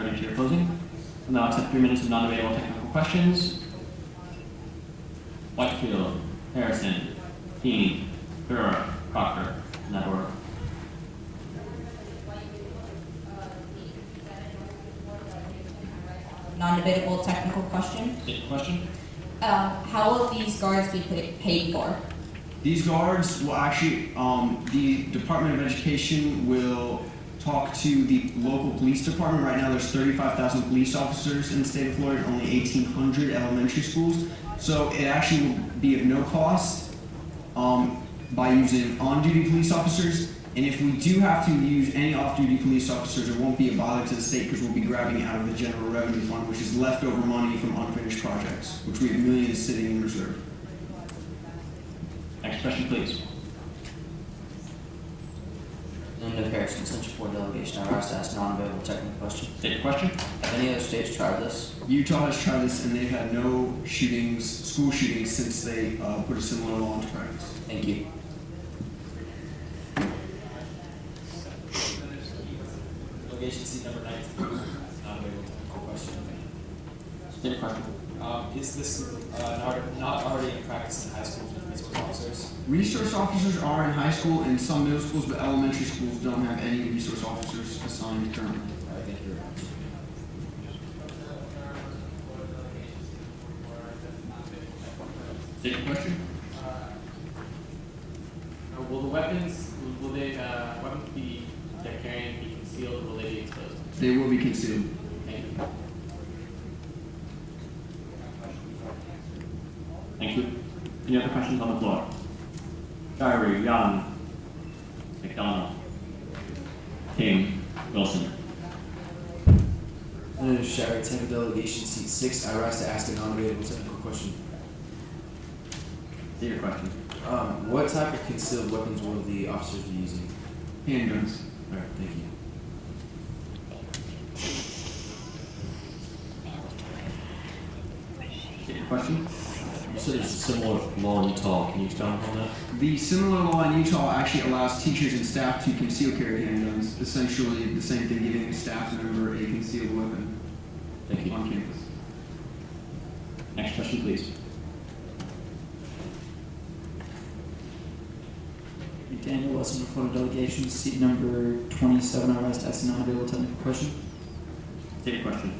prior to your closing. We'll now accept 3 minutes of non-debatable technical questions. Whitefield, Harrison, Keeney, Thurr, Proctor, in that order. Non-debatable technical question. State your question. How will these guards be paid for? These guards will actually, the Department of Education will talk to the local police department. Right now there's 35,000 police officers in the state of Florida, and only 1,800 elementary schools. So it actually will be at no cost by using on-duty police officers. And if we do have to use any off-duty police officers, it won't be a bother to the state because we'll be grabbing it out of the general revenue fund, which is leftover money from unfinished projects, which we have millions sitting in reserve. Next question, please. Representative Harrison, Central Board Delegation, I rise to ask a non-debatable technical question. State your question. Have any other states tried this? Utah has tried this, and they've had no shootings, school shootings, since they put a similar law into practice. Thank you. Delegation seat number 19, non-debatable technical question. State your question. Is this not already in practice in high schools with resource officers? Resource officers are in high school and some middle schools, but elementary schools don't have any resource officers assigned currently. All right, thank you very much. State your question. Will the weapons, weapons they're carrying be concealed, or will they be exposed? They will be concealed. Thank you. Thank you. Any other questions on the floor? Diary, Young, McDonald, King, Wilson. Representative Shari, Tampa Delegation seat 6, I rise to ask a non-debatable technical question. State your question. What type of concealed weapons will the officers be using? Handguns. All right, thank you. State your question. You said it's a similar law in Utah. Can you expound upon that? The similar law in Utah actually allows teachers and staff to conceal carry handguns, essentially the same thing, giving a staff member a concealed weapon Thank you. on campus. Next question, please. Daniel Wilson, Florida Delegation, seat number 27. I rise to ask a non-debatable technical question. State your question.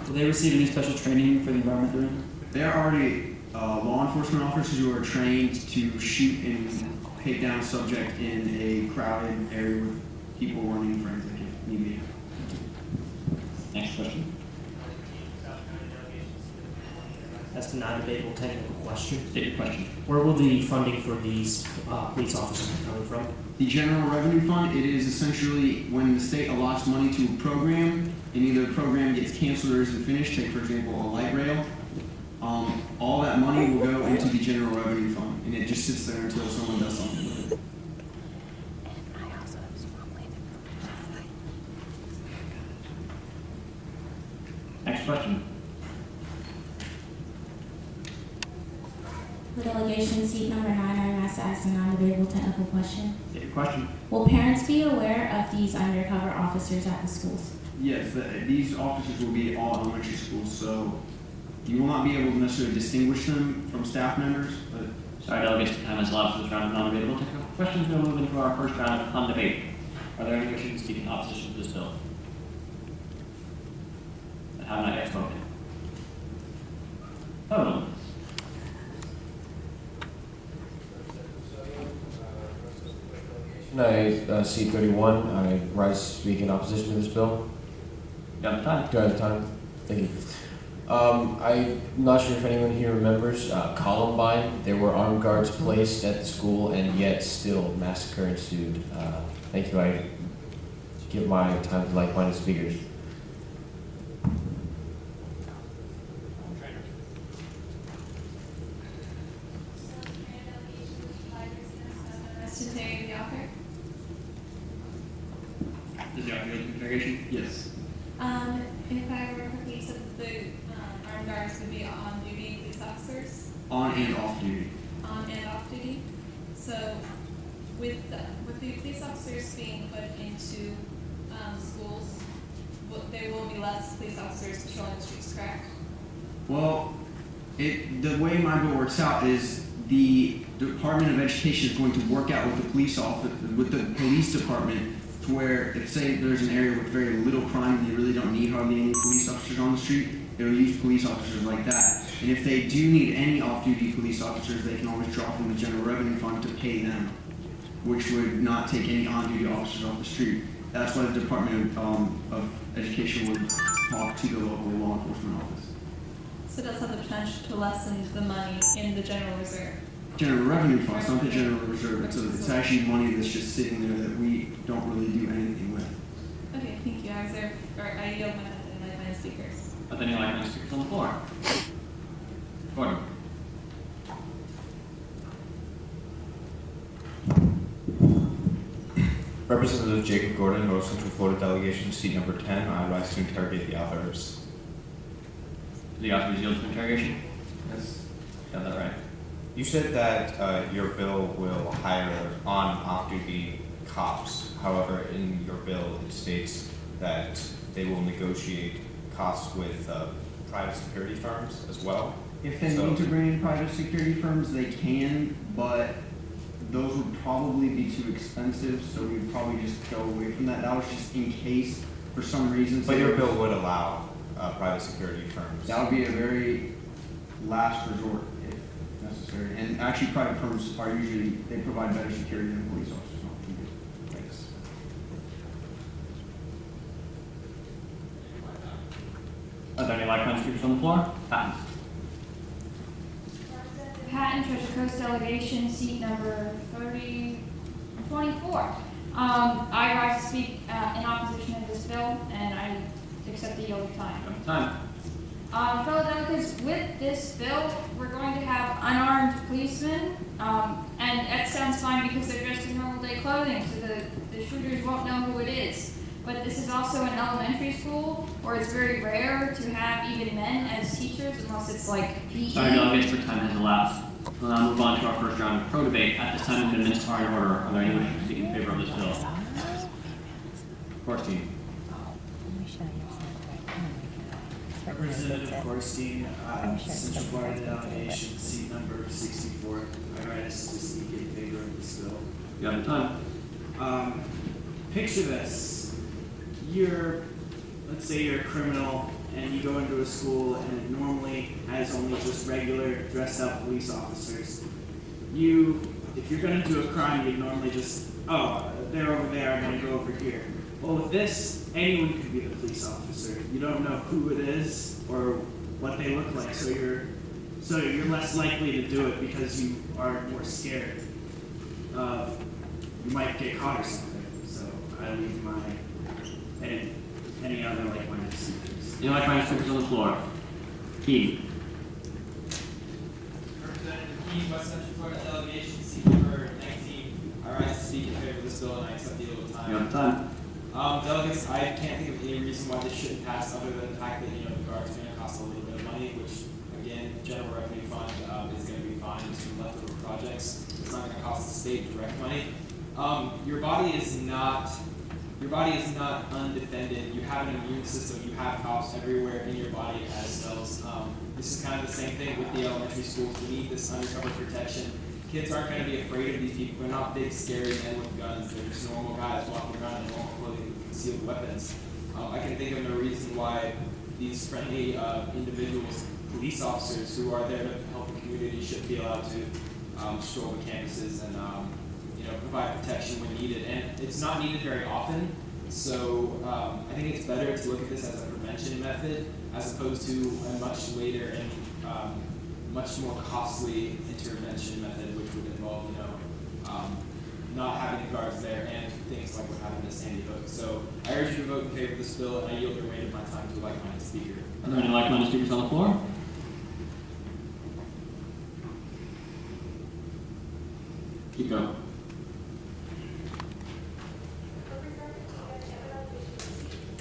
Will they receive any special training for the environment they're in? They are already law enforcement officers who are trained to shoot and take down a subject in a crowded area with people running frantic if need be. Next question. That's a non-debatable technical question. State your question. Where will the funding for these police officers be coming from? The General Revenue Fund, it is essentially when the state allots money to a program and either the program gets canceled or isn't finished, take for example a light rail, all that money will go into the General Revenue Fund and it just sits there until someone does something with it. Next question. For delegation seat number 9, I rise to ask a non-debatable technical question. State your question. Will parents be aware of these undercover officers at the schools? Yes, these officers will be at all elementary schools, so you will not be able to necessarily distinguish them from staff members, but Sorry, delegation time has elapsed for this round of non-debatable technical questions. We'll move into our first round of debate. Are there any wishes speaking in opposition to this bill that have not yet spoken? Oh. I seat 31. I rise to speak in opposition to this bill. You have the time. Do I have time? Thank you. I'm not sure if anyone here remembers Columbine. There were armed guards placed at the school and yet still massacre ensued. Thank you. I give my time to like-minded speakers. Does the audio interrogation? yes. If I were quickly, so the armed guards would be on duty police officers? On and off duty. On and off duty. So with the police officers being put into there will be less police officers patrolling the streets, correct? Well, the way my bill works out is the Department of Education is going to work out with the police department to where if say there's an area with very little crime and they really don't need hardly any police officers on the street, they'll use police officers like that. And if they do need any off-duty police officers, they can always draw from the general revenue fund to pay them, which would not take any on-duty officers off the street. That's why the Department of Education would talk to the local law enforcement office. So it does have the potential to lessen the money in the general reserve. General revenue fund, it's not the general reserve. It's actually money that's just sitting there that we don't really do anything with. Okay, thank you. I yield my method and like my speakers. Are there any like speakers on the floor? Gordon. Representative Jacob Gordon, North Central Florida Delegation, seat number 10. I rise to interrogate the authors. The authors yield to interrogation? Yes. Got that right. You said that your bill will hire on-off-duty cops. However, in your bill, it states that they will negotiate costs with private security firms as well. If they need to bring in private security firms, they can, but those would probably be too expensive, so we'd probably just go away from that. That was just in case, for some reason. But your bill would allow private security firms. That would be a very last resort if necessary. And actually, private firms are usually, they provide better security than police officers often do. Thanks. Are there any like speakers on the floor? Patton. Patton, Treasure Coast Delegation, seat number 24. I rise to speak in opposition to this bill, and I accept the yield of time. Fellow delegates, with this bill, we're going to have unarmed policemen, and that sounds fine because they're dressed in normal day clothing, so the shooters won't know who it is. But this is also an elementary school where it's very rare to have even men as teachers unless it's like PE. Sorry, delegates, for time has elapsed. We'll now move on to our first round of pro debate. At this time, amendments are in order. Are there any wishes to speak in favor of this bill? Corstein. Representative Corstein, Central Florida Delegation, seat number 64. I rise to speak in favor of this bill. You have the time. Picture this. Let's say you're a criminal and you go into a school and it normally has only just regular dressed up police officers. If you're gonna do a crime, you'd normally just, oh, they're over there, I'm gonna go over here. Well, with this, anyone could be the police officer. You don't know who it is or what they look like, so you're less likely to do it because you are more scared of you might get caught or something. So I leave my any other like-minded speakers. Any like-minded speakers on the floor? Keith. Representative Keith, West Central Florida Delegation, seat number 19. I rise to speak in favor of this bill and I accept the yield of time. You have the time. Delegates, I can't think of any reason why this shouldn't pass other than the fact that, the guards are going to cost a little bit of money, which, again, general revenue fund is going to be fine with some leftover projects. It's not going to cost the state direct money. Your body is not undefended. You have an immune system. You have cops everywhere in your body as cells. This is kind of the same thing with the elementary schools. We need this undercover protection. Kids aren't going to be afraid of these people. They're not big, scary men with guns. They're just normal guys walking around in normal clothing with concealed weapons. I can think of no reason why these friendly individuals, police officers who are there to help the community, should be allowed to stroll the campuses and provide protection when needed. And it's not needed very often. So I think it's better to look at this as a prevention method as opposed to a much later and much more costly intervention method, which would involve, not having the guards there and things like what happened at Sandy Hook. So I urge you to vote in favor of this bill, and I yield the remainder of my time to a like-minded speaker. Are there any like-minded speakers on the floor? Keep going.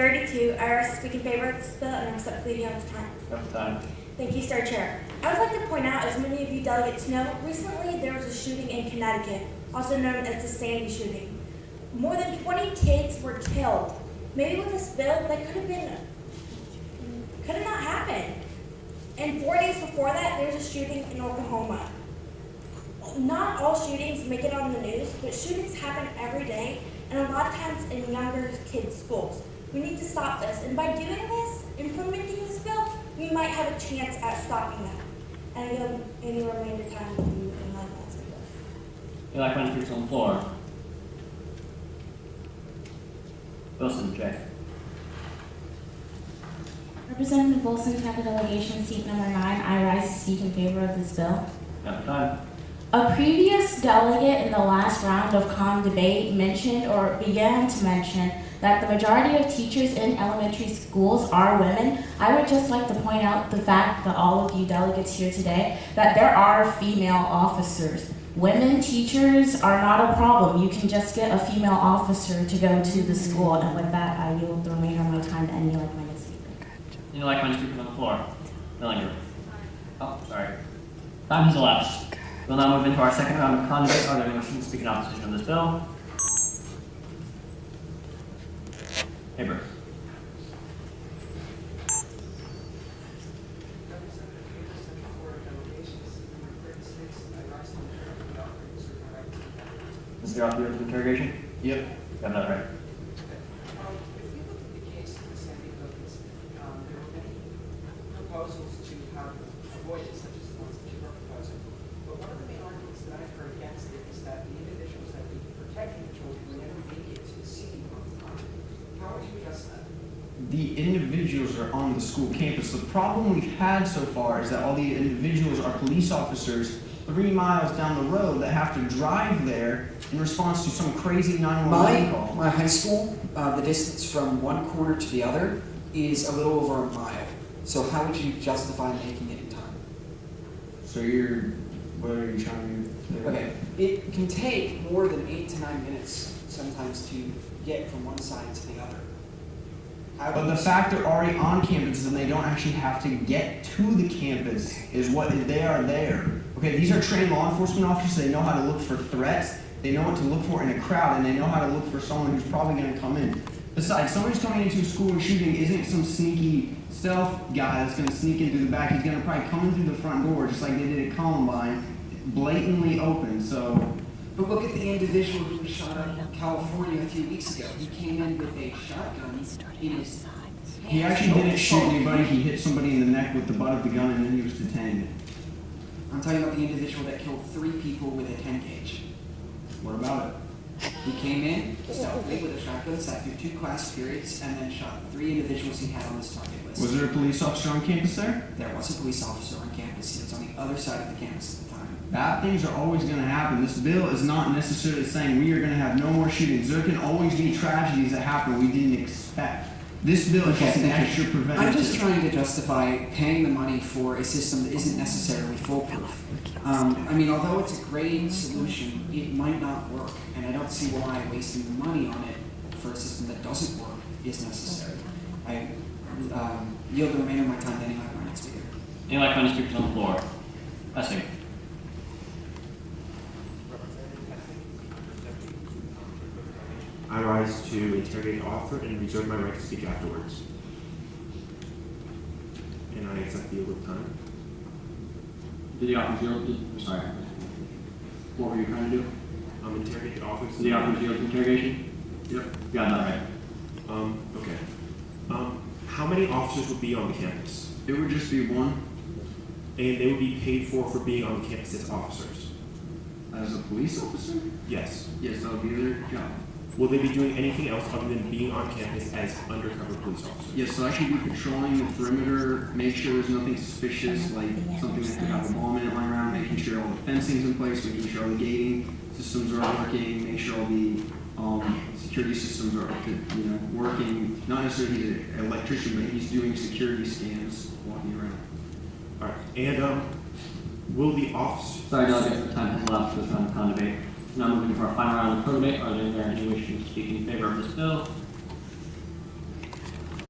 I rise to speak in favor of this bill and accept the yield of time. You have the time. Thank you, Sir Chair. I would like to point out, as many of you delegates know, recently there was a shooting in Connecticut, also known as the Sandy shooting. More than 20 kids were killed. Maybe with this bill, that could have not happened. And 4 days before that, there's a shooting in Oklahoma. Not all shootings make it on the news, but shootings happen every day, and a lot of times in younger kids' schools. We need to stop this, and by doing this, implementing this bill, we might have a chance at stopping that. And I give any remainder time to you and my last speaker. Any like minded speakers on the floor? Wilson, Jay. Representative Wilson, capital delegation, seat number 9. I rise to speak in favor of this bill. Got the time. A previous delegate in the last round of debate mentioned or began to mention that the majority of teachers in elementary schools are women. I would just like to point out the fact that all of you delegates here today, that there are female officers. Women teachers are not a problem. You can just get a female officer to go to the school. And with that, I yield the remainder of my time to any like-minded speaker. Any like-minded speakers on the floor? Millinger. Oh, sorry. Time has elapsed. We'll now move into our second round of debate. Are there any motions to speak in opposition of this bill? Haber. Is there off the oath of interrogation? Yep. Got that right. If you look at the case of the Sandy Hookers, there were many proposals to how to avoid it, such as the ones that you were proposing. But one of the main arguments that I've heard against it is that the individuals that would be protecting the children would never be able to see them on the time. How would you address that? The individuals are on the school campus. The problem we've had so far is that all the individuals are police officers 3 miles down the road that have to drive there in response to some crazy 911 call. My high school, the distance from one corner to the other is a little over a mile. So how would you justify making it in time? So what are you trying to do? Okay, it can take more than 8 to 9 minutes sometimes to get from one side to the other. But the fact they're already on campus and they don't actually have to get to the campus is what they are there. Okay, these are trained law enforcement officers. They know how to look for threats. They know what to look for in a crowd, and they know how to look for someone who's probably going to come in. Besides, someone who's coming into a school and shooting isn't some sneaky stealth guy that's going to sneak in through the back. He's going to probably come in through the front door, just like they did at Columbine, blatantly open. So. But look at the individual who was shot up in California a few weeks ago. He came in with a shotgun in his hand. He actually didn't shoot anybody. He hit somebody in the neck with the butt of the gun, and then he was detained. I'm talking about the individual that killed 3 people with a 10 gauge. What about it? He came in stealthily with a shotgun, sat through 2 class periods, and then shot 3 individuals he had on his target list. Was there a police officer on campus there? There was a police officer on campus. He was on the other side of the campus at the time. Bad things are always going to happen. This bill is not necessarily saying we are going to have no more shootings. There can always be tragedies that happen we didn't expect. This bill is just an extra preventative. I'm just trying to justify paying the money for a system that isn't necessarily foolproof. I mean, although it's a great solution, it might not work, and I don't see why wasting the money on it for a system that doesn't work is necessary. I yield the remainder of my time to any like-minded speaker. Any like-minded speakers on the floor? Essing. I rise to interrogate the author and reserve my right to speak afterwards. And I accept the yield of time. Did the author yield? Sorry. What were you trying to do? Interrogate the author. Did the author yield interrogation? Yep. Got that right. Okay. How many officers would be on the campus? It would just be one. And they would be paid for being on the campus as officers? As a police officer? Yes. Yes, that would be their job. Will they be doing anything else other than being on campus as undercover police officers? Yes, so I should be patrolling the perimeter, make sure there's nothing suspicious, like something that could have a bomb in it lying around, making sure all the fencing's in place, making sure all the gating systems are working, make sure all the security systems are working. Not necessarily he's an electrician, but he's doing security scans walking around. All right. And will the officer? Sorry, delegates, the time has elapsed for this round of debate. Now moving to our final round of debate. Are there any wishing to speak in favor of this bill?